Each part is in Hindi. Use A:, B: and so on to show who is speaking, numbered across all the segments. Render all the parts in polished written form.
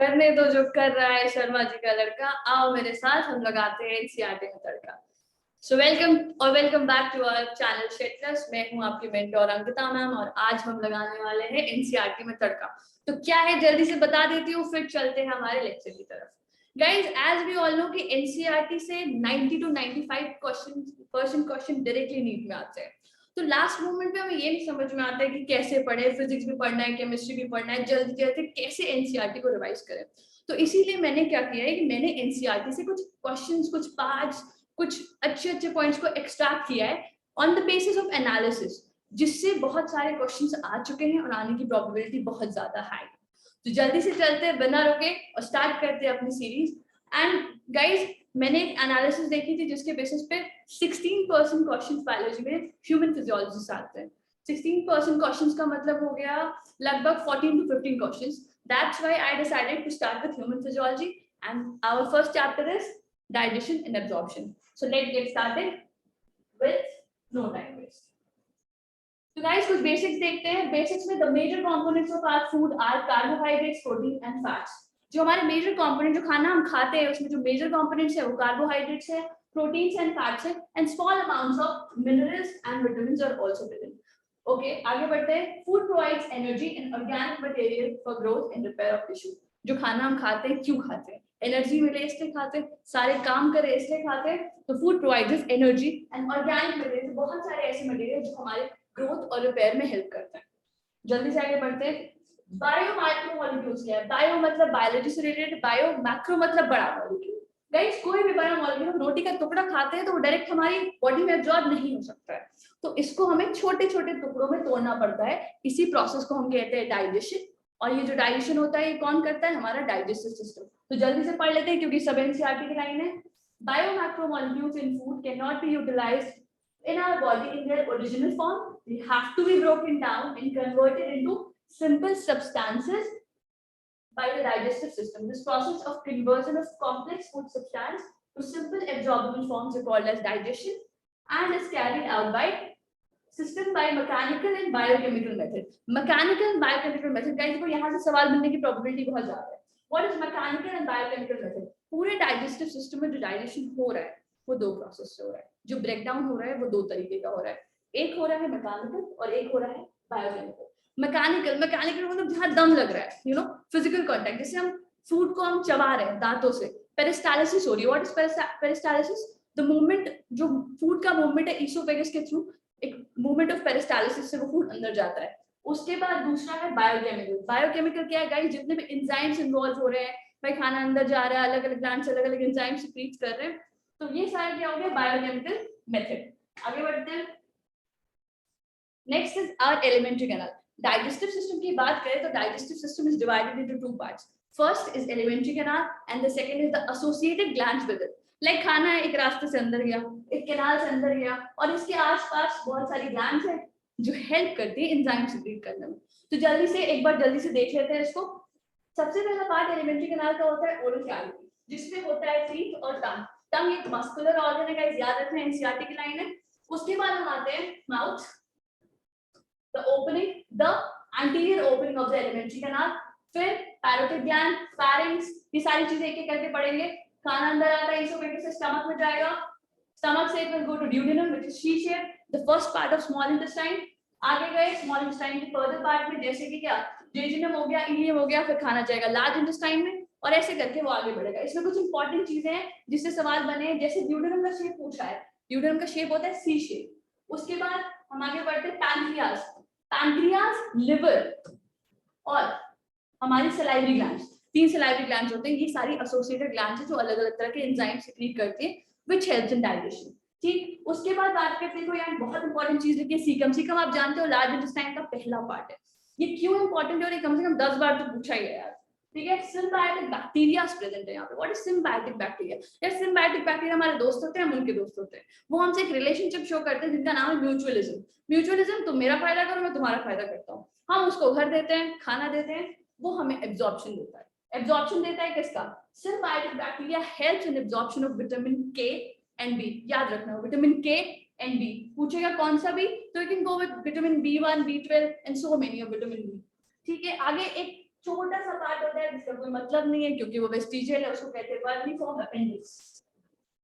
A: करने दो जो कर रहा है शर्मा जी का लड़का, आओ मेरे साथ हम लगाते हैं एनसीईआरटी में तड़का। So welcome back to our channel शेटलेस। मैं हूं आपकी मेंटोर अंकिता मैम और आज हम लगाने वाले हैं एनसीईआरटी में तड़का। तो क्या है जल्दी से बता देती हूँ, फिर चलते हैं हमारे लेक्चर की तरफ। Guys as we all know कि एनसीईआरटी से 90 to 95% क्वेश्चन डायरेक्टली नीट में आते हैं। तो लास्ट मोमेंट पे हमें ये नहीं समझ में आता है कि कैसे पढ़े, फिजिक्स भी पढ़ना है, केमिस्ट्री भी पढ़ना है, जल्दी जल्दी कैसे एनसीईआरटी को रिवाइज करें। तो इसीलिए मैंने क्या किया है कि मैंने एनसीईआरटी से कुछ क्वेश्चंस, कुछ पार्ट्स, कुछ अच्छे पॉइंट्स को एक्सट्रैक्ट किया है on the basis of analysis, जिससे बहुत सारे क्वेश्चंस आ चुके हैं और आने की प्रोबेबिलिटी बहुत ज्यादा हाई। तो जल्दी से चलते हैं बिना रुके और स्टार्ट करते हैं अपनी सीरीज। एंड गाइज मैंने एक एनालिसिस देखी थी जिसके बेसिस पे 16% क्वेश्चन बायोलॉजी में ह्यूमन फिजियोलॉजी से आते हैं। 16% क्वेश्चंस का मतलब हो गया लगभग 14 to 15 questions. That's why I decided to start with human physiology, and our first chapter is digestion and absorption. So let's get started with no time waste. तो guys कुछ बेसिक्स देखते हैं। बेसिक्स में the major components of our food are carbohydrates, protein and fats. जो हमारे मेजर कंपोनेंट, जो खाना हम खाते हैं उसमें जो मेजर कंपोनेंट्स है वो कार्बोहाइड्रेट्स है, प्रोटीन्स एंड फैट्स है, and small amounts of minerals and vitamins are also present. Okay, आगे बढ़ते हैं। Food provides energy and organic material for growth and repair of tissue. जो खाना हम खाते हैं क्यों खाते हैं? एनर्जी मिले इसलिए खाते हैं, सारे काम करे इसलिए खाते हैं। तो food provides energy and organic material, बहुत सारे ऐसे मटेरियल जो हमारे ग्रोथ और रिपेयर में हेल्प करते हैं। जल्दी से आगे बढ़ते हैं। बायो माइक्रो मॉलिक्यूल्स क्या है? बायो मतलब बायोलॉजी से रिलेटेड, बायो मैक्रो मतलब बड़ा मॉलिक्यूल। गाइस कोई भी बड़ा मॉलिक्यूल, रोटी का टुकड़ा खाते हैं तो वो डायरेक्ट हमारी बॉडी में एब्जॉर्ब नहीं हो सकता है, तो इसको हमें छोटे छोटे टुकड़ों में तोड़ना पड़ता है। इसी प्रोसेस को हम कहते हैं डाइजेशन। और ये जो डाइजेशन होता है ये कौन करता है? हमारा डाइजेस्टिव सिस्टम। तो जल्दी से पढ़ लेते हैं क्योंकि सब एनसीईआरटी की लाइन है। Bio macro molecules in food can not be utilised in our body in their original form. They have to be broken down and converted into simple substances by the digestive system. This process of conversion of complex food substance to simple absorbable forms is called as digestion and is carried out by system by mechanical and biochemical method. Mechanical and biochemical method, guys देखो यहाँ से सवाल बनने की probability बहुत ज्यादा है। What is mechanical and biochemical method? पूरे digestive system में जो digestion हो रहा है वो दो प्रोसेस से हो रहा है। जो ब्रेकडाउन हो रहा है वो दो तरीके का हो रहा है। एक हो रहा है मैकेनिकल और एक हो रहा है बायोकेमिकल। मैकेनिकल मतलब जहां दम लग रहा है, यू नो, फिजिकल कांटेक्ट। जैसे हम फूड को हम चबा रहे हैं दांतों से, पेरिस्टालिसिस हो रही है। What is peristalsis? The movement, जो फूड का मूवमेंट है ईसोफेगस के थ्रू, एक मूवमेंट ऑफ पेरिस्टालिसिस से वो फूड अंदर जाता है। उसके बाद दूसरा है बायोकेमिकल। बायोकेमिकल क्या है गाइस? जितने भी एंजाइम्स इन्वॉल्व हो रहे हैं, भाई खाना अंदर जा रहा है, अलग अलग ग्लैंड से अलग अलग एंजाइम सीक्रेट कर रहे हैं, तो ये सारे क्या हो गया? Biochemical method. आगे बढ़ते हैं। Next is our alimentary canal. Digestive system की बात करें तो digestive system is divided into two parts. First is alimentary canal and the second is the associated glands with it. Like खाना है, एक रास्ते से अंदर गया, एक कैनाल से अंदर गया, और इसके आसपास बहुत सारी ग्लैंड्स हैं जो हेल्प करती है एंजाइम सीक्रेट करने में। तो जल्दी से एक बार जल्दी से देख लेते हैं इसको। सबसे पहला पार्ट एलिमेंट्री कैनाल का होता है ओरल कैविटी, जिसमें होता है टीथ और टंग। टंग एक मस्कुलर ऑर्गन है गाइस, याद रखना, एनसीईआरटी की लाइन है। उसके बाद हम आते हैं mouth, the opening, the anterior opening of the alimentary canal, फिर पैरोटिड ग्लैंड, फेरिंक्स, ये सारी चीजें एक एक करके पढ़ेंगे। खाना अंदर आता है ईसोफेगस से स्टमक में जाएगा, स्टमक से it will go to duodenum which is C shape, the first part of small intestine. आगे गए स्मॉल इंटेस्टाइन के फर्दर पार्ट में, जैसे कि क्या, जेजुनम हो गया, इलियम हो गया, फिर खाना जाएगा लार्ज इंटेस्टाइन में, और ऐसे करके वो आगे बढ़ेगा। इसमें कुछ इंपॉर्टेंट चीजें हैं जिससे सवाल बने, जैसे ड्यूडेनम का शेप पूछा है, ड्यूडेनम का शेप होता है सी शेप। उसके बाद हम आगे बढ़ते हैं पैंक्रियास। पैंक्रियास, लिवर और हमारी सलाइवरी ग्लैंड्स, तीन सलाइवरी ग्लैंड्स होते हैं। ये सारी एसोसिएटेड ग्लैंड्स हैं जो अलग अलग तरह के एंजाइम सीक्रेट करती है व्हिच हेल्प्स इन डाइजेशन। ठीक, उसके बाद बात करते हैं, कोई यहाँ बहुत इंपॉर्टेंट चीज लिखी है सीकम। सीकम आप जानते हो लार्ज इंटेस्टाइन का पहला पार्ट है। ये क्यों इंपॉर्टेंट है और ये कम से कम 10 बार तो पूछा ही है यार। ठीक है, सिम्बायोटिक बैक्टीरिया प्रेजेंट है यहाँ पे। What is symbiotic bacteria? यार सिम्बायोटिक बैक्टीरिया हमारे दोस्त होते हैं, हम उनके दोस्त होते हैं। वो हमसे एक रिलेशनशिप शो करते हैं जिनका नाम है म्यूचुअलिज्म। म्यूचुअलिज्म, तुम मेरा फायदा करो, मैं तुम्हारा फायदा करता हूँ। हम उसको घर देते हैं, खाना देते हैं, वो हमें एब्जॉर्प्शन देता है। एब्जॉर्प्शन देता है किसका? Symbiotic bacteria helps in absorption of vitamin के एंड बी। याद रखना, विटामिन के एंड बी पूछेगा कौन सा भी, तो you can go with vitamin B1, B12 and so many of vitamin B. ठीक है, आगे एक छोटा सा पार्ट होता है जिसका कोई मतलब नहीं है क्योंकि वो वेस्टिजियल है, उसको कहते हैं वर्मिफॉर्म अपेंडिक्स,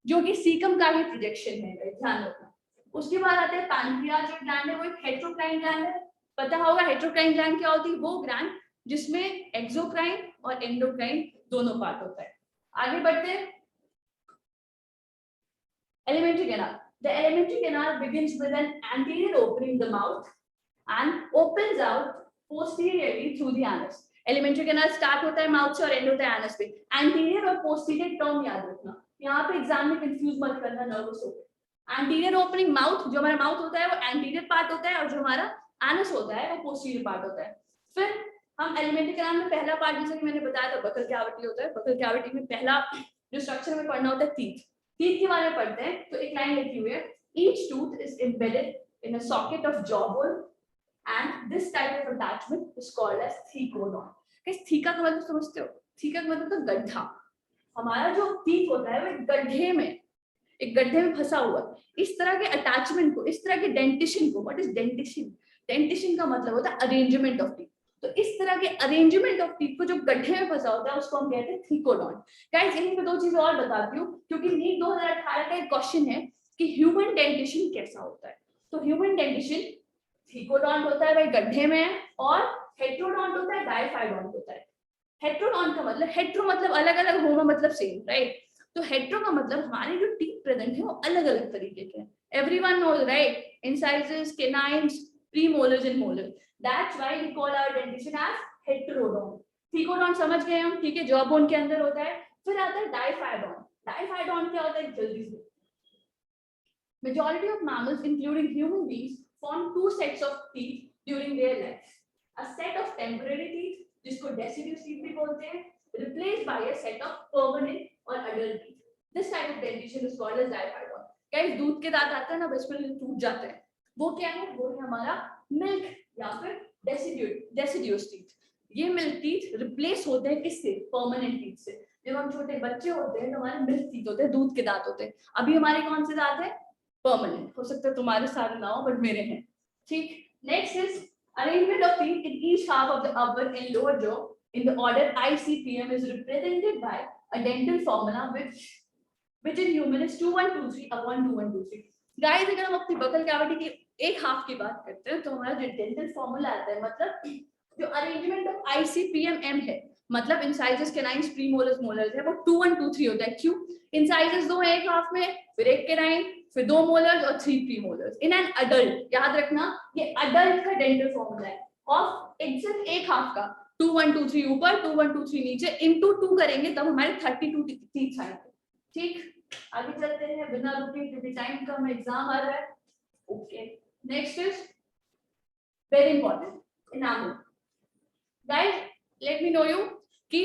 A: जो कि सीकम का ही प्रोजेक्शन है, ध्यान रखना। उसके बाद आते हैं पैनक्रियाज, जो ग्लैंड है वो एक हेट्रोक्राइन ग्लैंड है। पता होगा हेट्रोक्राइन ग्लैंड क्या होती है, वो ग्लैंड जिसमें एक्सोक्राइन और एंडोक्राइन दोनों पार्ट होता है। आगे बढ़ते हैं, alimentary canal. The alimentary canal begins with an anterior opening in the mouth and opens out posteriorly through the anus. Alimentary canal start होता है माउथ से और एंड होता है एनस पे। एंटीरियर और पोस्टीरियर टर्म याद रखना, यहाँ पे एग्जाम में कंफ्यूज मत करना, नर्वस हो गए। एंटीरियर ओपनिंग माउथ, जो हमारा माउथ होता है वो एंटीरियर पार्ट होता है और जो हमारा एनस होता है वो पोस्टीरियर पार्ट होता है। फिर हम एलिमेंट्री कैनाल में पहला पार्ट, जैसे कि मैंने बताया था, बकल कैविटी होता है। बकल कैविटी में पहला जो स्ट्रक्चर में पढ़ना होता है टीथ। टीथ के बारे में पढ़ते हैं तो एक लाइन लिखी हुई है, each tooth is embedded in a socket of jawbone and this type of attachment is called as thecodon. guys theca का मतलब समझते हो? थीका का मतलब तो गड्ढा। हमारा जो टीथ होता है वो एक गड्ढे में फंसा हुआ। इस तरह के अटैचमेंट को, इस तरह के डेंटिशन को, व्हाट इज डेंटिशन? डेंटिशन का मतलब होता है अरेंजमेंट ऑफ टीथ। तो इस तरह के अरेंजमेंट ऑफ टीथ को जो गड्ढे में फंसा होता है उसको हम कहते हैं थीकोडॉन। गाइस यहीं पे दो चीजें और बताती हूँ, क्योंकि नीट 2018 का एक क्वेश्चन है कि ह्यूमन डेंटिशन कैसा होता है। तो ह्यूमन डेंटिशन थीकोडॉन्ट होता है, भाई गड्ढे में है, और हेट्रोडॉन्ट होता है, डायफाइडॉन्ट होता है। हेट्रोडॉन्ट का मतलब, हेट्रो मतलब अलग अलग, होमो मतलब सेम, राइट? तो हेट्रो का मतलब हमारे जो टीथ प्रेजेंट है वो अलग अलग तरीके के हैं। Everyone knows, right? Incisors, canines, premolars and molars. That's why we call our dentition as heterodont. Thecodont समझ गए हम, ठीक है, जॉ बोन के अंदर होता है। फिर आता है डायफाइडॉन्ट। डायफाइडॉन्ट क्या होता है, जल्दी से। Majority of mammals, including human beings, form two sets of teeth during their life. A set of temporary teeth, जिसको deciduous teeth भी बोलते हैं, replaced by a set of permanent or adult teeth. This type of dentition is called as diaphragm. Guys, दूध के दांत आते हैं ना, बचपन में टूट जाते हैं, वो क्या है? वो है हमारा मिल्क या फिर deciduous teeth. ये मिल्क टीथ रिप्लेस होते हैं किससे? परमानेंट टीथ से। जब हम छोटे बच्चे होते हैं तो हमारे मिल्क टीथ होते हैं, दूध के दांत होते हैं। अभी हमारे कौन से दांत है? परमानेंट। हो सकता है तुम्हारे सारे ना हो, बट मेरे हैं, ठीक। Next is arrangement of teeth in each half of the upper and lower jaw in the order ICPM is represented by a dental formula which in human is 2123 upon 2123. Guys अगर हम अपनी बकल कैविटी की एक हाफ की बात करते हैं तो हमारा जो डेंटल फॉर्मूला आता है, मतलब जो अरेंजमेंट ऑफ ICPM है, मतलब इंसाइजेस, कैनाइन्स, प्रीमोलर्स, मोलर्स है, वो 2123 होता है। क्यों? इंसाइजेस दो है एक हाफ में, फिर एक कैनाइन, फिर दो मोलर्स और 3 प्रीमोलर्स इन एन अडल्ट। याद रखना ये अडल्ट का डेंटल फॉर्मूला है ऑफ एग्जैक्ट एक हाफ का। 2123 ऊपर, 2123 नीचे, इनटू 2 करेंगे तब हमारे 32 टीथ आएंगे, ठीक। आगे चलते हैं बिना रुके, क्योंकि टाइम कम है, एग्जाम आ रहा है। Okay, next is very important, enamel. Guys let me know you कि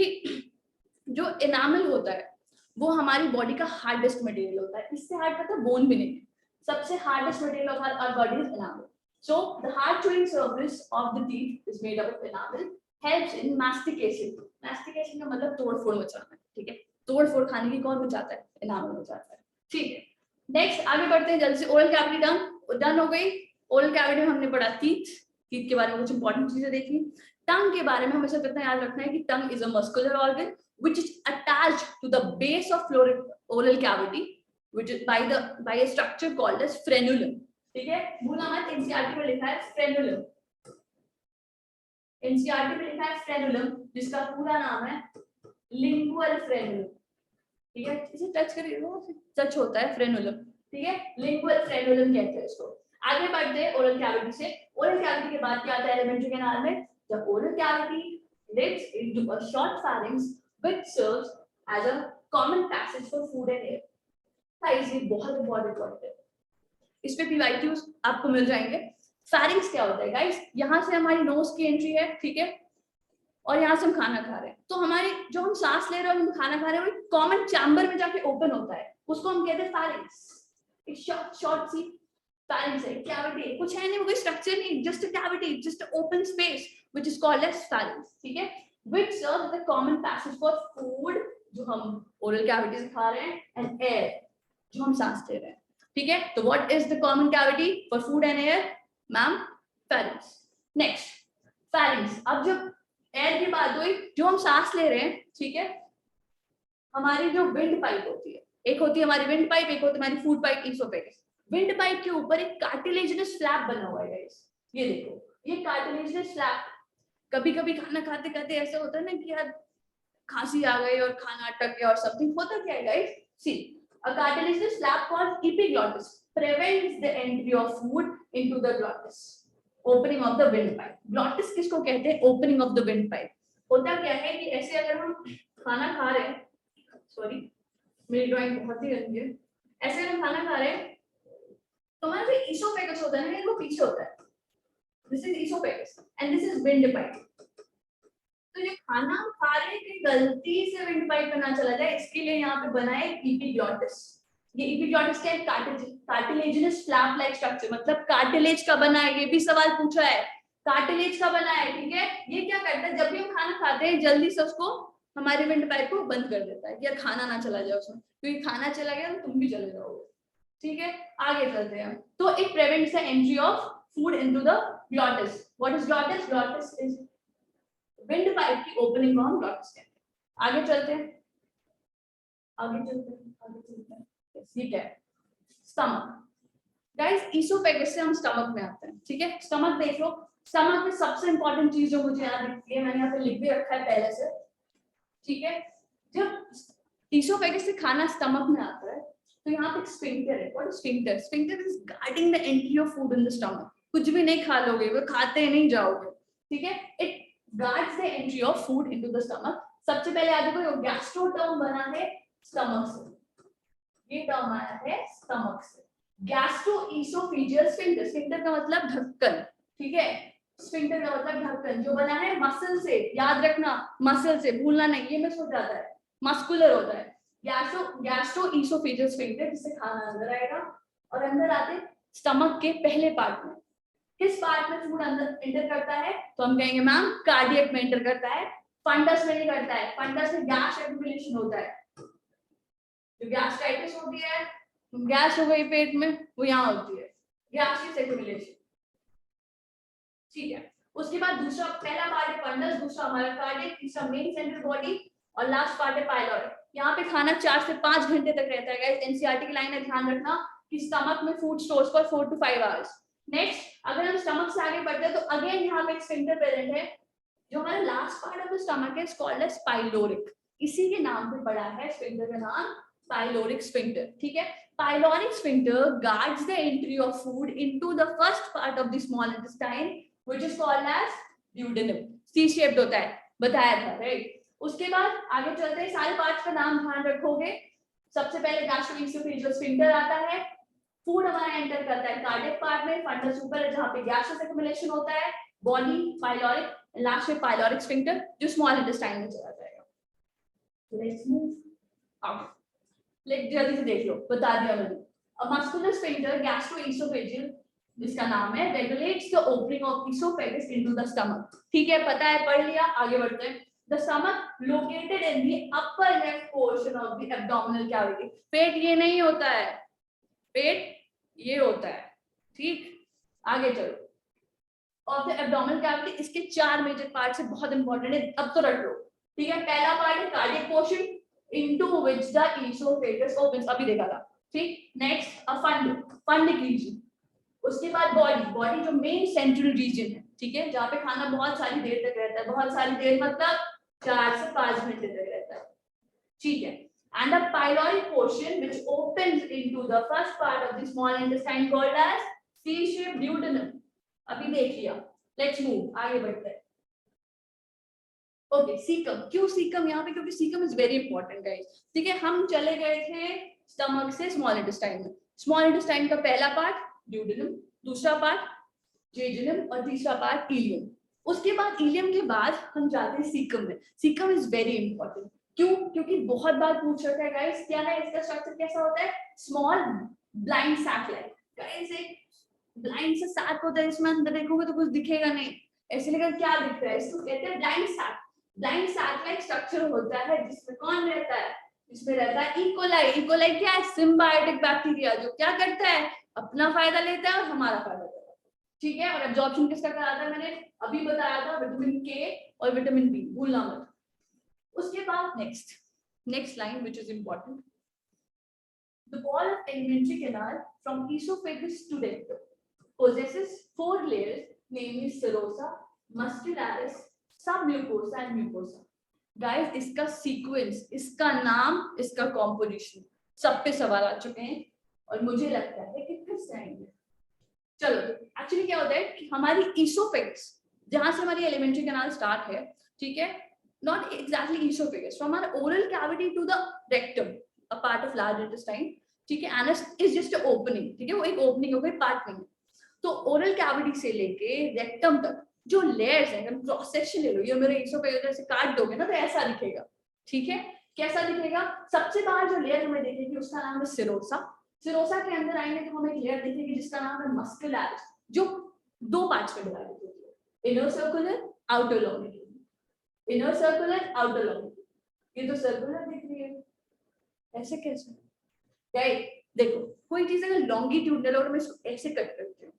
A: जो एनामल होता है वो हमारी बॉडी का हार्डेस्ट मटेरियल होता है। इससे हार्ड पता है बोन भी नहीं है, सबसे hardest material of our body is enamel. So the hard chewing surface of the teeth is made up of enamel, helps in mastication. Mastication का मतलब तोड़ फोड़ मचाना, ठीक है। तोड़ फोड़ खाने की कौन मचाता है? एनामल मचाता है, ठीक है। नेक्स्ट आगे बढ़ते हैं जल्दी से। ओरल कैविटी डन हो गई। ओरल कैविटी में हमने पढ़ा टीथ के बारे में कुछ इंपॉर्टेंट चीजें देखी। टंग के बारे में हमेशा कितना याद रखना है कि tongue is a muscular organ which is attached to the base of oral cavity, which is by a structure called as frenulum, ठीक है। भूलना मत, एनसीईआरटी में लिखा है फ्रेनुलम। एनसीईआरटी में लिखा है फ्रेनुलम, जिसका पूरा नाम है लिंगुअल फ्रेनुलम, ठीक है। इसे टच करिए, टच होता है फ्रेनुलम, ठीक है। लिंगुअल फ्रेनुलम कहते हैं इसको। आगे बढ़ते हैं ओरल कैविटी से। ओरल कैविटी के बाद क्या आता है एलिमेंट्री कैनाल में? जब oral cavity leads into a short pharynx which serves as a common passage for food and air. Guys ये बहुत इंपॉर्टेंट पॉइंट है, इस पे PYQs आपको मिल जाएंगे। pharynx क्या होता है गाइस? यहाँ से हमारी नोज की एंट्री है, ठीक है, और यहाँ से हम खाना खा रहे हैं, तो हमारी जो हम सांस ले रहे हैं, हम खाना खा रहे हैं, वो कॉमन चैम्बर में जाके ओपन होता है, उसको हम कहते हैं pharynx। एक शॉर्ट सी pharynx है, कैविटी कुछ है नहीं, वो कोई स्ट्रक्चर नहीं, just a cavity, just a open space which is called as pharynx, ठीक है, which serves as a common passage for food, जो हम oral cavity से खा रहे हैं, and air, जो हम सांस ले रहे हैं, ठीक है। तो what is the common cavity for food and air? Ma'am pharynx। next pharynx। अब जब एयर की बात हुई, जो हम सांस ले रहे हैं, ठीक है, हमारी जो विंड पाइप होती है, एक होती है हमारी विंड पाइप, एक होती है हमारी food pipe, oesophagus. Wind pipe के ऊपर एक कार्टिलेजिनस फ्लैप बना हुआ है गाइस, ये देखो, ये कार्टिलेजिनस फ्लैप। कभी कभी खाना खाते खाते ऐसा होता है ना कि यार खांसी आ गई और खाना अटक गया और समथिंग, होता क्या है guys, see a cartilaginous flap called epiglottis prevents the entry of food into the glottis, opening of the windpipe। glottis किसको कहते हैं, opening of the windpipe। होता क्या है कि ऐसे अगर हम खाना खा रहे हैं, सॉरी मेरी ड्राइंग बहुत ही गंदी है, ऐसे हम खाना खा रहे हैं तो हमारा जो इसोफेगस होता है ना, वो पीछे होता है, this is oesophagus and this is windpipe. तो ये खाना हम खा रहे हैं कि गलती से विंडपाइप पे ना चला जाए, इसके लिए यहाँ पे बना है एपिग्लॉटिस। ये एपिग्लॉटिस क्या है, कार्टिलेजिनस फ्लैप लाइक स्ट्रक्चर, मतलब कार्टिलेज का बना है, ये भी सवाल पूछा है, कार्टिलेज का बना है, ठीक है। ये क्या करता है, जब भी हम खाना खाते हैं जल्दी से उसको हमारे विंड पाइप को बंद कर देता है कि यार खाना ना चला जाए उसमें, क्योंकि खाना चला गया तो तुम भी चले जाओगे, ठीक है। आगे चलते हैं, तो it prevents the entry of food into the glottis. What is glottis, glottis is wind pipe की ओपनिंग को हम ग्लॉटिस कहते हैं। आगे चलते हैं, आगे चलते हैं, आगे चलते हैं, ठीक है। स्टमक गाइस, इसोफेगस से हम स्टमक में आते हैं, ठीक है। स्टमक देख लो, स्टमक में सबसे इंपॉर्टेंट चीज जो मुझे याद दिखती है, मैंने यहाँ पे लिख भी रखा है पहले से, ठीक है। जब इसोफेगस से खाना स्टमक में आता है तो यहाँ पे एक स्फिंक्टर है। What is sphincter, sphincter is guarding the entry of food in the stomach. कुछ भी नहीं खा लोगे, वो खाते नहीं जाओगे, ठीक है। It guards the entry of food into the stomach. सबसे पहले आज देखो गैस्ट्रो टर्म बना है स्टमक से, ये टर्म आया है स्टमक से। गैस्ट्रोइसोफेजियल स्फिंक्टर, स्फिंक्टर का मतलब ढक्कन, ठीक है। स्फिंक्टर का मतलब ढक्कन, जो बना है मसल से, याद रखना मसल से, भूलना नहीं, ये मिस हो जाता है, मस्कुलर होता है। गैस्ट्रोइसोफेजियल स्फिंक्टर, जिससे खाना अंदर आएगा और अंदर आते स्टमक के पहले पार्ट में। किस पार्ट में फूड अंदर एंटर करता है, तो हम कहेंगे मैम कार्डियक में एंटर करता है, फंडस में नहीं करता है। फंडस में गैस एक्युमुलेशन होता है, जो गैस्ट्राइटिस होती है, गैस हो गई पेट में, वो यहाँ होती है, गैस्ट्रिक एक्युमुलेशन, ठीक है। उसके बाद दूसरा, पहला पार्ट है फंडस, दूसरा हमारा कार्डियक, तीसरा मेन सेंट्रल बॉडी और लास्ट पार्ट है पाइलोरिक। यहाँ पे खाना 4 से 5 घंटे तक रहता है गाइस, एनसीईआरटी की लाइन है, ध्यान रखना कि स्टमक में food stores for 4 to 5 hours. Next, अगर हम स्टमक से आगे बढ़ते हैं तो अगेन यहाँ पे एक स्फिंक्टर प्रेजेंट है, जो हमारा last part of the stomach है, कॉल्ड एज पाइलोरिक। इसी के नाम पे पड़ा है स्फिंक्टर का नाम पाइलोरिक स्फिंक्टर, ठीक है। Pyloric sphincter guards the entry of food into the first part of the small intestine, which is called as duodenum। C-shaped होता है, बताया था, राइट। उसके बाद आगे चलते हैं, सारे पार्ट्स का नाम ध्यान रखोगे। सबसे पहले गैस्ट्रोइसोफेजियल स्फिंक्टर आता है, फूड हमारा एंटर करता है कार्डियक पार्ट में, फंडस ऊपर है जहाँ पे गैसेस एक्युमुलेशन होता है, बॉडी पाइलोरिक, लास्ट में पाइलोरिक स्फिंक्टर जो स्मॉल इंटेस्टाइन में चला जाएगा। लेट्स मूव आउट, जल्दी से देख लो, बता दिया मैंने। मस्कुलर स्फिंक्टर गैस्ट्रोइसोफेजियल, जिसका नाम है, regulates the opening of oesophagus into the stomach, ठीक है, पता है, पढ़ लिया, आगे बढ़ते हैं। The stomach located in the upper left portion of the abdominal cavity. पेट ये नहीं होता है, पेट ये होता है, ठीक। आगे चलो, ऑफ द एब्डोमिनल कैविटी, इसके 4 मेजर पार्ट्स है, बहुत इंपॉर्टेंट है, अब तो रख लो, ठीक है। पहला पार्ट है cardiac portion, into which the esophagus opens, अभी देखा था, ठीक। नेक्स्ट फंडिक रीजन, उसके बाद बॉडी जो मेन सेंट्रल रीजन है, ठीक है, जहाँ पे खाना बहुत सारी देर तक रहता है, बहुत सारी देर मतलब 4 से 5 घंटे तक रहता है, ठीक है। And the pyloric portion which opens into the first part of the small intestine called as C-shaped duodenum, अभी देख लिया। लेट्स मूव, आगे बढ़ते हैं। ओके, सीकम, क्यों सीकम यहाँ पे, क्योंकि caecum is very important guys, ठीक है। हम चले गए थे स्टमक से स्मॉल इंटेस्टाइन में। स्मॉल इंटेस्टाइन का पहला पार्ट ड्यूडेनम, दूसरा पार्ट जेजुनम और तीसरा पार्ट इलियम। उसके बाद इलियम के बाद हम जाते हैं सीकम में। सीकम इज वेरी इंपॉर्टेंट, क्यों, क्योंकि बहुत बार पूछ रखा है गाइस, क्या है इसका स्ट्रक्चर, कैसा होता है, small blind sac like. Guys एक ब्लाइंड सा सैक होता है, इसमें अंदर देखोगे तो कुछ दिखेगा नहीं, ऐसे लेकर क्या दिखता है, इसको कहते हैं blind sac. Blind sac like structure होता है, जिसमें कौन रहता है, इसमें रहता है इकोलाई। इकोलाई क्या है, सिम्बायोटिक बैक्टीरिया, जो क्या करता है, अपना फायदा लेता है और हमारा फायदा लेता है, ठीक है। और एब्जॉर्प्शन किसका कराया था मैंने अभी बताया था, विटामिन के और विटामिन बी, भूलना मत। उसके बाद next line which is important, the wall of alimentary canal from esophagus to rectum possesses 4 layers, namely serosa, muscularis, submucosa and mucosa. Guys इसका सीक्वेंस, इसका नाम, इसका कॉम्पोजिशन सब पे सवाल आ चुके हैं और मुझे लगता है कि फिर से आएंगे। चलो एक्चुअली क्या होता है कि हमारी ईसोफेगस, जहां से हमारी एलिमेंट्री कैनाल स्टार्ट है, ठीक है, not exactly oesophagus, from our oral cavity to the rectum, a part of large intestine, ठीक है, anus is just a opening, ठीक है, वो एक ओपनिंग हो गई, पार्ट नहीं। तो ओरल कैविटी से लेके रेक्टम तक जो लेयर्स है, हम क्रॉस सेक्शन ले लो, ये मेरे ईसोफेगस से काट दोगे ना तो ऐसा दिखेगा, ठीक है। कैसा दिखेगा? सबसे बाहर जो लेयर हमें दिखेगी उसका नाम है सिरोसा। सिरोसा के अंदर आएंगे तो हमें एक लेयर दिखेगी जिसका नाम है मस्कुलरिस, जो 2 पार्ट्स में डिवाइड होती है, inner circular, outer longitude. Inner circular, outer longitude. ये तो सर्कुलर दिख रही है, ऐसे कैसे? राइट, देखो कोई चीज अगर लॉन्गिट्यूडनल और मैं इसको ऐसे कट करती हूँ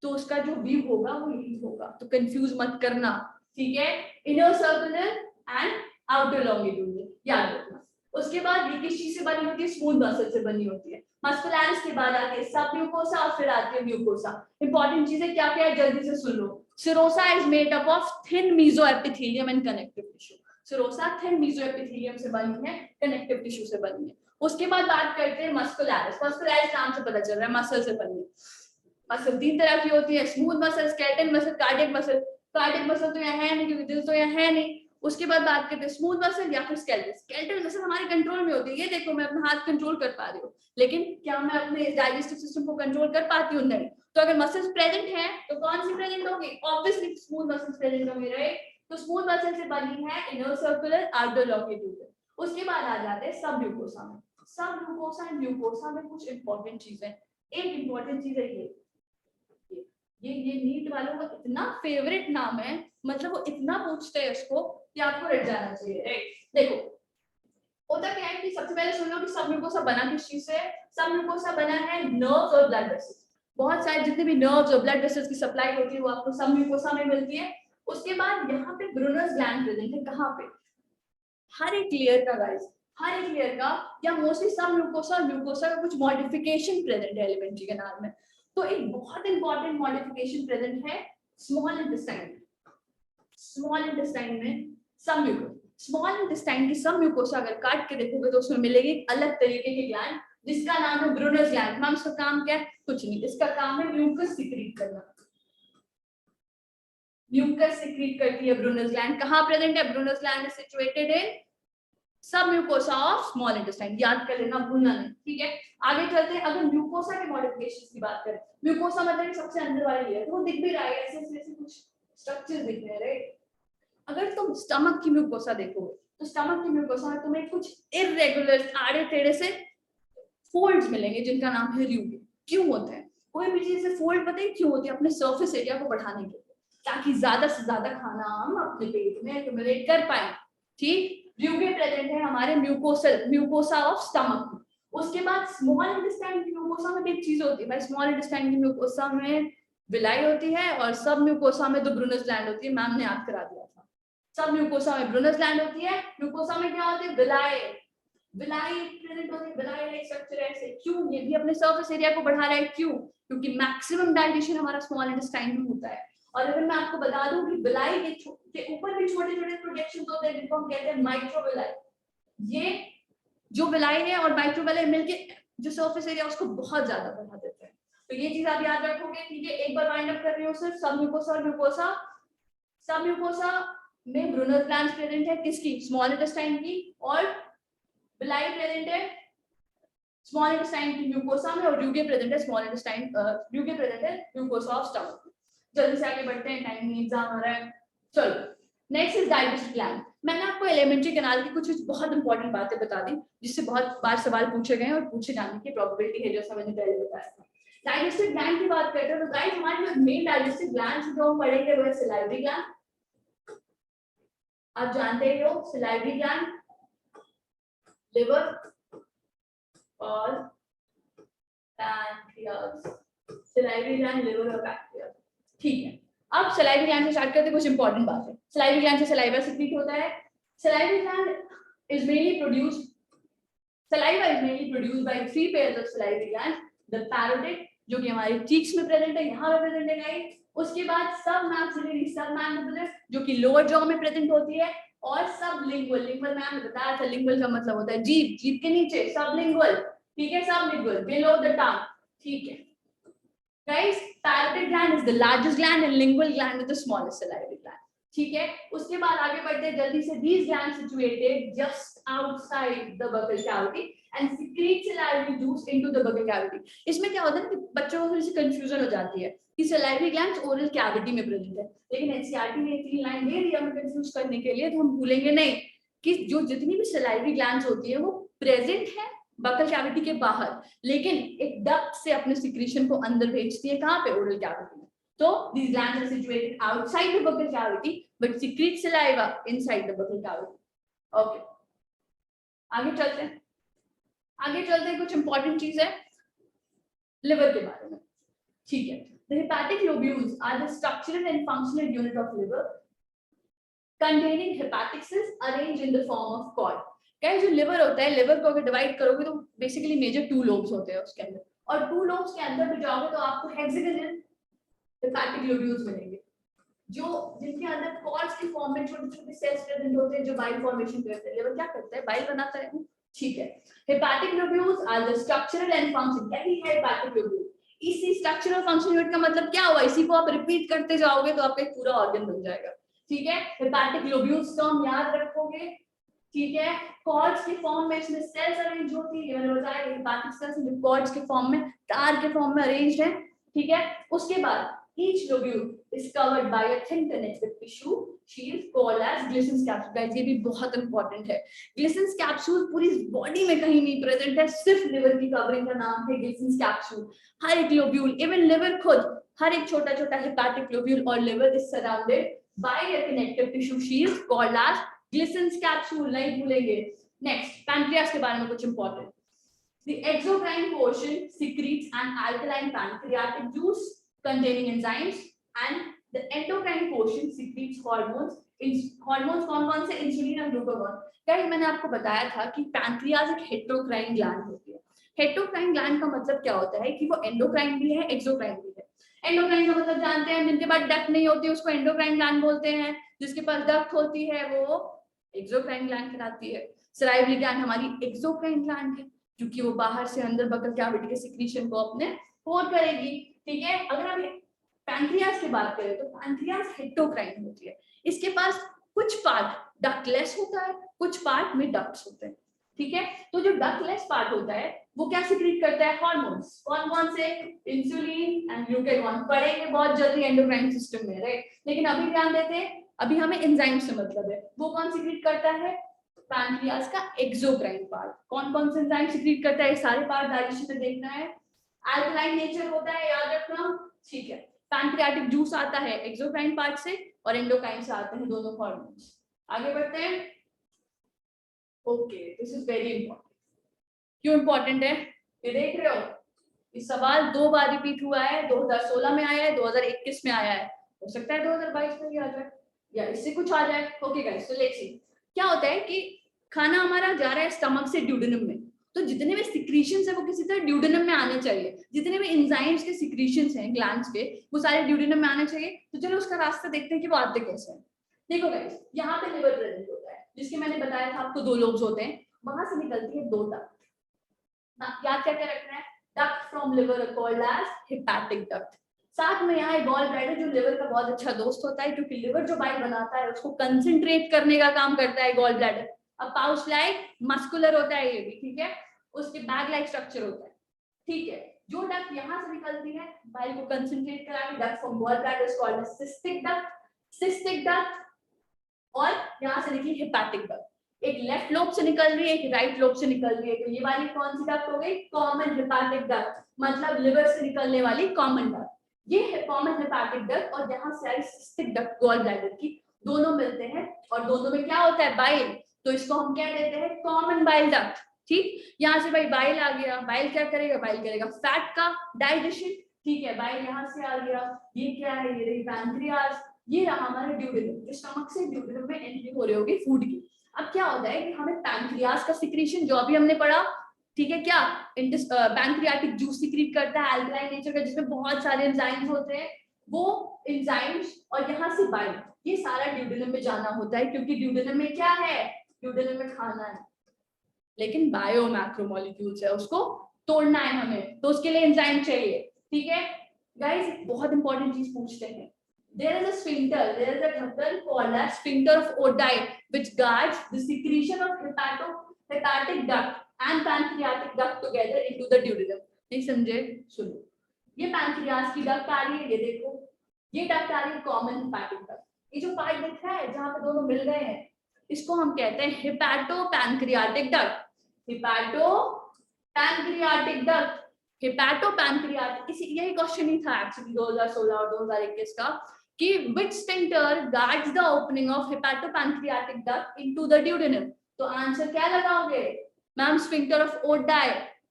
A: तो उसका जो व्यू होगा वो यही होगा, तो कंफ्यूज मत करना, ठीक है। Inner circular and outer longitudinal, याद रखना। उसके बाद ये किस चीज से बनी होती है? स्मूथ मसल से बनी होती है। मस्कुलरिस के बाद आती है सबम्यूकोसा और फिर आती है म्यूकोसा। इंपॉर्टेंट चीजें क्या क्या है जल्दी से सुन लो। Serosa is made up of thin mesoepithelium and connective tissue. Serosa thin mesoepithelium से बनी है, कनेक्टिव टिश्यू से बनी है। उसके बाद बात करते हैं मस्कुलरिस। मस्कुलरिस नाम से पता चल रहा है मसल से बनी है। मसल 3 तरह की होती है, smooth muscle, skeletal muscle, cardiac muscle. Cardiac muscle तो यहाँ है नहीं क्योंकि दिल तो यहाँ है नहीं। उसके बाद बात करते हैं स्मूथ मसल या फिर स्केलेटल। स्केलेटल मसल हमारे कंट्रोल में होती है, ये देखो मैं अपना हाथ कंट्रोल कर पा रही हूँ, लेकिन क्या मैं अपने डाइजेस्टिव सिस्टम को कंट्रोल कर पाती हूँ? नहीं। तो अगर मसल्स प्रेजेंट है तो कौन सी प्रेजेंट होगी? ऑब्वियसली स्मूथ मसल्स प्रेजेंट होंगे, राइट। तो स्मूथ मसल से बनी है इनर सर्कुलर, आउटर लॉन्गिट्यूडनल। उसके बाद आ जाते हैं सब म्यूकोसा में। सब म्यूकोसा एंड म्यूकोसा में कुछ इंपॉर्टेंट चीजें, एक इंपॉर्टेंट चीज है ये नीट वालों का इतना फेवरेट नाम है, मतलब वो इतना पूछते हैं इसको कि आपको रट जाना चाहिए, राइट। देखो होता क्या है कि सबसे पहले सुन लो कि सब म्यूकोसा बना किस चीज से? सब म्यूकोसा बना है नर्व्स और ब्लड वेसल्स। बहुत सारे जितने भी नर्व्स और ब्लड वेसल्स की सप्लाई होती है वो आपको सब म्यूकोसा में मिलती है। उसके बाद यहाँ पे ब्रूनर्स ग्लैंड प्रेजेंट है। कहाँ पे? हर एक लेयर का गाइस, हर एक लेयर का, या मोस्टली सब म्यूकोसा और म्यूकोसा का कुछ मॉडिफिकेशन प्रेजेंट है एलिमेंट्री कैनाल में। तो एक बहुत इंपॉर्टेंट मॉडिफिकेशन प्रेजेंट है स्मॉल इंटेस्टाइन। स्मॉल इंटेस्टाइन में सब म्यूकोसा, स्मॉल इंटेस्टाइन की सब म्यूकोसा अगर काट के देखोगे तो उसमें मिलेगी एक अलग तरीके की ग्लैंड जिसका नाम है ब्रूनर्स ग्लैंड। मैम इसका काम क्या है? कुछ नहीं, इसका काम है म्यूकस सिक्रीट करना। म्यूकस सिक्रीट करती है ब्रूनर्स ग्लैंड। कहाँ प्रेजेंट है? Brunner's gland is situated in सब म्यूकोसा ऑफ स्मॉल इंटेस्टाइन, याद कर लेना, भूलना नहीं, ठीक है। आगे चलते हैं। अगर म्यूकोसा के मॉडिफिकेशंस की बात करें, म्यूकोसा मतलब सबसे अंदर वाली लेयर, तो वो दिख भी रहा है, ऐसे कुछ स्ट्रक्चर्स दिख रहे हैं, राइट। अगर तुम स्टमक की म्यूकोसा देखोगे तो स्टमक की म्यूकोसा में तुम्हें कुछ इररेगुलर आड़े टेढ़े से फोल्ड्स मिलेंगे जिनका नाम है र्यूगे। क्यों होते हैं? कोई भी चीज से फोल्ड पता है क्यों होती है? अपने सरफेस एरिया को बढ़ाने के लिए, ताकि ज्यादा से ज्यादा खाना हम अपने पेट में एक्युमुलेट कर पाए, ठीक। र्यूगे प्रेजेंट है हमारे म्यूकोसा ऑफ स्टमक में। उसके बाद स्मॉल इंटेस्टाइन की म्यूकोसा में भी एक चीज होती है भाई, स्मॉल इंटेस्टाइन की म्यूकोसा में विलाई होती है और सब म्यूकोसा में तो ब्रूनस ग्लैंड होती है। मैम ने याद करा दिया था, सब म्यूकोसा में ब्रूनस ग्लैंड होती है, म्यूकोसा में क्या होती है? विलाई। विलाई प्रेजेंट होती है, विलाई लाइक स्ट्रक्चर ऐसे। क्यों? ये भी अपने सरफेस एरिया को बढ़ा रहा है। क्यों? क्योंकि मैक्सिमम डाइजेशन हमारा स्मॉल इंटेस्टाइन में होता है। और अगर मैं आपको बता दूं कि विलाई के ऊपर भी छोटे छोटे प्रोजेक्शंस होते हैं जिनको हम कहते हैं माइक्रोविलाई। ये जो विलाई है और माइक्रोविलाई मिलके जो सरफेस एरिया उसको बहुत ज्यादा बढ़ा देते हैं। तो ये चीज आप याद रखोगे, ठीक है। एक बार वाइंड अप कर रही हूँ सिर्फ सब म्यूकोसा और म्यूकोसा। सब म्यूकोसा में ब्रूनस ग्लैंड्स प्रेजेंट है, किसकी? स्मॉल इंटेस्टाइन की। और विलाई प्रेजेंट है स्मॉल इंटेस्टाइन की म्यूकोसा में, और र्यूगे प्रेजेंट है स्मॉल इंटेस्टाइन, र्यूगे प्रेजेंट है म्यूकोसा ऑफ स्टमक। जल्दी से आगे बढ़ते हैं, टाइम नहीं, एग्जाम हो रहा है। चलो नेक्स्ट इज डाइजेस्टिव ग्लैंड। मैंने आपको एलिमेंट्री कैनाल की कुछ बहुत इंपॉर्टेंट बातें बता दी जिससे बहुत बार सवाल पूछे गए और पूछे जाने की प्रोबेबिलिटी है, जैसा मैंने पहले बताया था। डाइजेस्टिव ग्लैंड की बात करते हैं तो गाइस हमारे जो मेन डाइजेस्टिव ग्लैंड्स जो हम पढ़ेंगे वो है सलाइवरी ग्लैंड, आप जानते ही हो, सलाइवरी ग्लैंड, लिवर और पैनक्रियाज। सलाइवरी ग्लैंड, लिवर और पैनक्रियाज, ठीक है, अब सलाइवरी ग्लैंड से स्टार्ट करते हैं। कुछ इंपॉर्टेंट बात है, सलाइवरी ग्लैंड से सलाइवा सीक्रेट होता है। Salivary gland is mainly produced saliva is mainly produced by three pairs of salivary glands, the parotid जो कि हमारे चीक्स में प्रेजेंट है, यहाँ पे प्रेजेंट है गाइस। उसके बाद सब मैक्सिलरी सब मैंडिबुलर जो कि लोअर जॉ में प्रेजेंट होती है, और सब लिंगुअल, लिंगुअल मैंने बताया था लिंगुअल का मतलब होता है जीभ, जीभ के नीचे सब लिंगुअल, ठीक है, सब लिंगुअल बिलो द टंग, ठीक है guys. Parotid gland is the largest gland and lingual gland is the smallest salivary gland, ठीक है। उसके बाद आगे बढ़ते हैं जल्दी से। these glands situated just outside the buccal cavity and secrete salivary juice into the buccal cavity। इसमें क्या होता है ना कि बच्चों को थोड़ी सी कंफ्यूजन हो जाती है कि सलाइवरी ग्लैंड्स ओरल कैविटी में प्रेजेंट है, लेकिन एनसीईआरटी ने 3 लाइन दे दी हमें कंफ्यूज करने के लिए, तो हम भूलेंगे नहीं कि जो जितनी भी सलाइवरी ग्लैंड्स होती है वो प्रेजेंट है बकल कैविटी के बाहर, लेकिन एक डक्ट से अपने सिक्रीशन को अंदर भेजती है, कहाँ पे, ओरल कैविटी में। So these glands are situated outside the buccal cavity but secrete saliva inside the buccal cavity. Okay. आगे चलते हैं, आगे चलते हैं। कुछ इंपॉर्टेंट चीज है लिवर के बारे में, ठीक है। The hepatic lobules are the structural and functional unit of liver containing hepatic cells arranged in the form of cord। क्या जो लिवर होता है, लिवर को अगर डिवाइड करोगे तो बेसिकली मेजर 2 लोब्स होते हैं उसके अंदर, और 2 लोब्स के अंदर भी जाओगे तो आपको हेक्सागोनल हेपेटिक लोब्यूल्स मिलेंगे, जो जिनके अंदर कॉर्ड्स की फॉर्म में छोटे-छोटे सेल्स प्रेजेंट होते हैं जो बाइल फॉर्मेशन करते हैं। लिवर क्या करता है, बाइल बनाता है, ठीक है। Hepatic lobules are the structural and function, क्या है हेपेटिक लोब्यूल, इसी स्ट्रक्चरल फंक्शन यूनिट का मतलब क्या हुआ, इसी को आप रिपीट करते जाओगे तो आपका एक पूरा ऑर्गन बन जाएगा, ठीक है। हेपेटिक लोब्यूल्स को हम याद रखोगे, ठीक है। कॉर्ड्स के फॉर्म में इसमें सेल्स अरेंज होती है, मैंने बताया हेपेटिक सेल्स कॉर्ड्स के फॉर्म में, तार के फॉर्म में अरेंज्ड है, ठीक है। उसके बाद each lobule is covered by a thin connective tissue sheath called as Glissen's capsule। guys ये भी बहुत इंपॉर्टेंट है, Glissen's capsule पूरी बॉडी में कहीं नहीं प्रेजेंट है, सिर्फ लिवर की कवरिंग का नाम है Glissen's capsule। हर एक लोब्यूल, इवन लिवर खुद, हर एक छोटा छोटा हेपेटिक लोब्यूल और liver is surrounded by a connective tissue sheath called as Glissen's capsule, नहीं भूलेंगे। नेक्स्ट पैंक्रियास के बारे में कुछ important. The exocrine portion secretes an alkaline pancreatic juice containing enzymes and the endocrine portion secretes hormones। hormones कौन-कौन से, इंसुलिन और ग्लूकागॉन। गाइस मैंने आपको बताया था कि पैंक्रियास एक हेटेरोक्राइन ग्लैंड होती है। हेटेरोक्राइन ग्लैंड का मतलब क्या होता है कि वो एंडोक्राइन भी है, एक्सोक्राइन भी है। एंडोक्राइन का मतलब जानते हैं, जिनके पास डक्ट नहीं होती उसको एंडोक्राइन ग्लैंड बोलते हैं, जिसके पास डक्ट होती है वो एक्सोक्राइन ग्लैंड कहलाती है। सलाइवरी ग्लैंड हमारी एक्सोक्राइन ग्लैंड है क्योंकि वो बाहर से अंदर बकल कैविटी के सिक्रीशन को अपने पोर करेगी, ठीक है। अगर हम पैंक्रियास की बात करें तो पैंक्रियास हेटेरोक्राइन होती है, इसके पास कुछ पार्ट डक्टलेस होता है, कुछ पार्ट में डक्ट्स होते हैं, ठीक है। तो जो डक्टलेस पार्ट होता है वो क्या सिक्रीट करता है, हार्मोन्स। कौन-कौन से, इंसुलिन एंड ग्लूकागॉन। पढ़ेंगे बहुत जल्दी एंडोक्राइन सिस्टम में, राइट, लेकिन अभी ध्यान देते हैं, अभी हमें एंजाइम से मतलब है, वो कौन सिक्रीट करता है, पैंक्रियास का एक्सोक्राइन पार्ट। कौन-कौन से एंजाइम सिक्रीट करता है, सारे पार्ट डाइजेशन में देखना है। अल्कलाइन नेचर होता है, याद रखना, ठीक है। पैंक्रियाटिक जूस आता है एक्सोक्राइन पार्ट से और एंडोक्राइन से आते हैं दोनों हार्मोन्स। आगे बढ़ते हैं। Okay, this is very important. क्यों इंपॉर्टेंट है, ये देख रहे हो, ये सवाल 2 बार रिपीट हुआ है, 2016 में आया है, 2021 में आया है, हो सकता है 2022 में भी आ जाए या इससे कुछ आ जाए। Okay guys, so let's see क्या होता है कि खाना हमारा जा रहा है स्टमक से ड्यूडेनम में, तो जितने भी सिक्रीशंस है वो किसी तरह ड्यूडेनम में आने चाहिए, जितने भी एंजाइम्स के सिक्रीशंस हैं ग्लैंड्स के वो सारे ड्यूडेनम में आने चाहिए। तो चलो उसका रास्ता देखते हैं कि वो आते कैसे हैं। देखो गाइस, यहाँ पे लिवर प्रेजेंट होता है जिसके मैंने बताया था आपको 2 लोब्स होते हैं, वहां से निकलती है 2 डक्ट। याद क्या क्या रखना है, duct from liver called as hepatic duct. साथ में यहाँ गॉल ब्लैडर जो लिवर का बहुत अच्छा दोस्त होता है, क्योंकि लिवर जो बाइल बनाता है उसको कंसंट्रेट करने का काम करता है गॉल ब्लैडर। अब पाउच लाइक मस्कुलर होता है ये भी, ठीक है, उसके बैग लाइक स्ट्रक्चर होता है, ठीक है। जो डक्ट यहाँ से निकलती है बाइल को कंसंट्रेट कराने, duct from gall bladder is called cystic duct, cystic duct. और यहाँ से निकली हेपेटिक डक्ट, एक लेफ्ट लोब से निकल रही है, एक राइट लोब से निकल रही है, तो ये वाली कौन सी डक्ट हो गई, कॉमन हेपेटिक डक्ट, मतलब लिवर से निकलने वाली कॉमन डक्ट। ये है कॉमन हेपेटिक डक्ट, और यहाँ से आई सिस्टिक डक्ट गॉल ब्लैडर की, दोनों मिलते हैं और दोनों में क्या होता है, बाइल, तो इसको हम क्या कहते हैं, कॉमन बाइल डक्ट, ठीक। यहाँ से भाई बाइल आ गया, बाइल क्या करेगा, बाइल करेगा फैट का डाइजेशन, ठीक है, बाइल यहाँ से आ गया, ये क्या है, ये रही पैंक्रियास, ये रहा हमारा ड्यूडेनम, जो स्टमक से ड्यूडेनम में एंट्री हो रही होगी फूड की। अब क्या होता है कि हमें पैंक्रियास का सिक्रीशन जो अभी हमने पढ़ा, ठीक है, क्या पैंक्रियाटिक जूस सिक्रीट करता है अल्कलाइन नेचर का, जिसमें बहुत सारे एंजाइम्स होते हैं, वो एंजाइम्स और यहाँ से बाइल, ये सारा ड्यूडेनम में जाना होता है, क्योंकि ड्यूडेनम में क्या है, ड्यूडेनम में खाना है, लेकिन बायो मैक्रोमोलिक्यूल्स है, उसको तोड़ना है हमें, तो उसके लिए एंजाइम चाहिए। ठीक है गाइस, बहुत इंपॉर्टेंट चीज पूछते हैं, there is a sphincter, there is a ढक्कन called as sphincter of Oddi which guards the secretion of hepatic duct and pancreatic duct together into the duodenum। नहीं समझे, सुनो, ये पैंक्रियास की डक्ट आ रही है, ये देखो, ये डक्ट आ रही है कॉमन हेपेटिक डक्ट, ये जो पार्ट दिख रहा है जहां पे दोनों मिल गए हैं, इसको हम कहते हैं hepato pancreatic duct, hepato pancreatic duct, hepato pancreatic. इसी यही क्वेश्चन ही था एक्चुअली 2016 और 2021 का, कि which sphincter guards the opening of hepatopancreatic duct into the duodenum। तो आंसर क्या लगाओगे ma'am, sphincter of Oddi,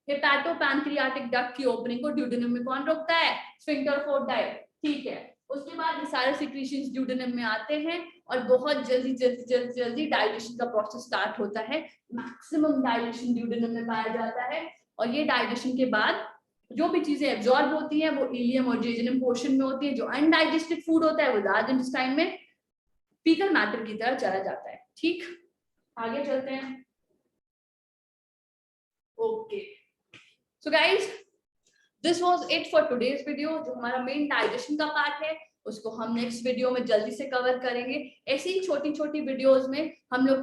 A: hepatopancreatic duct की ओपनिंग को ड्यूडेनम में कौन रोकता है, स्फिंक्टर ऑफ ओडाई। ठीक है, उसके बाद ये सारे सिक्रीशंस ड्यूडेनम में आते हैं और बहुत जल्दी डाइजेशन का प्रोसेस स्टार्ट होता है, मैक्सिमम डाइजेशन ड्यूडेनम में पाया जाता है, और ये डाइजेशन के बाद जो भी चीजें एब्जॉर्ब होती हैं वो इलियम और जेजुनम पोर्शन में होती है, जो अनडाइजेस्टेड फूड होता है वो लार्ज इंटेस्टाइन में फीकल मैटर की तरह चला जाता है। ठीक, आगे चलते हैं। Okay, so guys, this was it for today's video. जो हमारा मेन डाइजेशन का पार्ट है उसको हम नेक्स्ट वीडियो में जल्दी से कवर करेंगे। ऐसी छोटी छोटी वीडियोस में हम लोग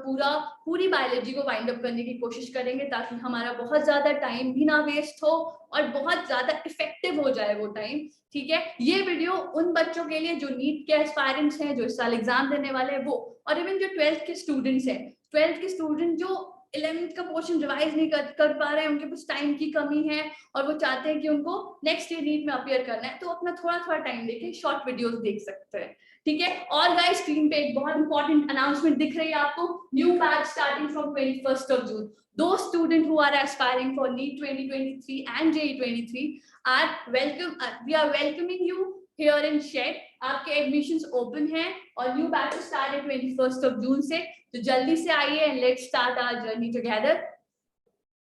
A: पूरी बायोलॉजी को वाइंड अप करने की कोशिश करेंगे, ताकि हमारा बहुत ज्यादा टाइम भी ना वेस्ट हो और बहुत ज्यादा इफेक्टिव हो जाए वो टाइम। ठीक है, ये वीडियो उन बच्चों के लिए जो नीट के एस्पायरेंट्स हैं, जो इस साल एग्जाम देने वाले हैं वो, और इवन जो 12th के स्टूडेंट्स हैं, 12th के स्टूडेंट जो 11th का पोर्शन रिवाइज नहीं कर पा रहे हैं, उनके पास टाइम की कमी है और वो चाहते हैं कि उनको नेक्स्ट ईयर नीट में अपीयर करना है, तो अपना थोड़ा टाइम देके शॉर्ट वीडियोस देख सकते हैं। ठीक है, और गाइस स्क्रीन पे एक बहुत इंपॉर्टेंट अनाउंसमेंट दिख रही है आपको, new batch starting from 21st June। Those students who are aspiring for NEET 2023 and JEE 23 are welcome, we are welcoming you here in SHED। आपके एडमिशंस ओपन हैं और न्यू बैच स्टार्ट है 21st June से, तो जल्दी से आइए and let's start our journey together.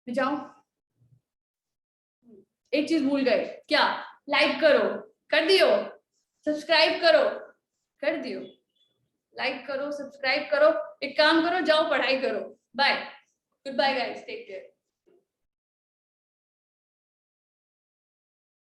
A: जाओ, एक चीज भूल गए, क्या? लाइक करो, कर दियो? सब्सक्राइब करो, कर दियो? लाइक करो, सब्सक्राइब करो, एक काम करो, जाओ पढ़ाई करो। Bye, goodbye guys, take care.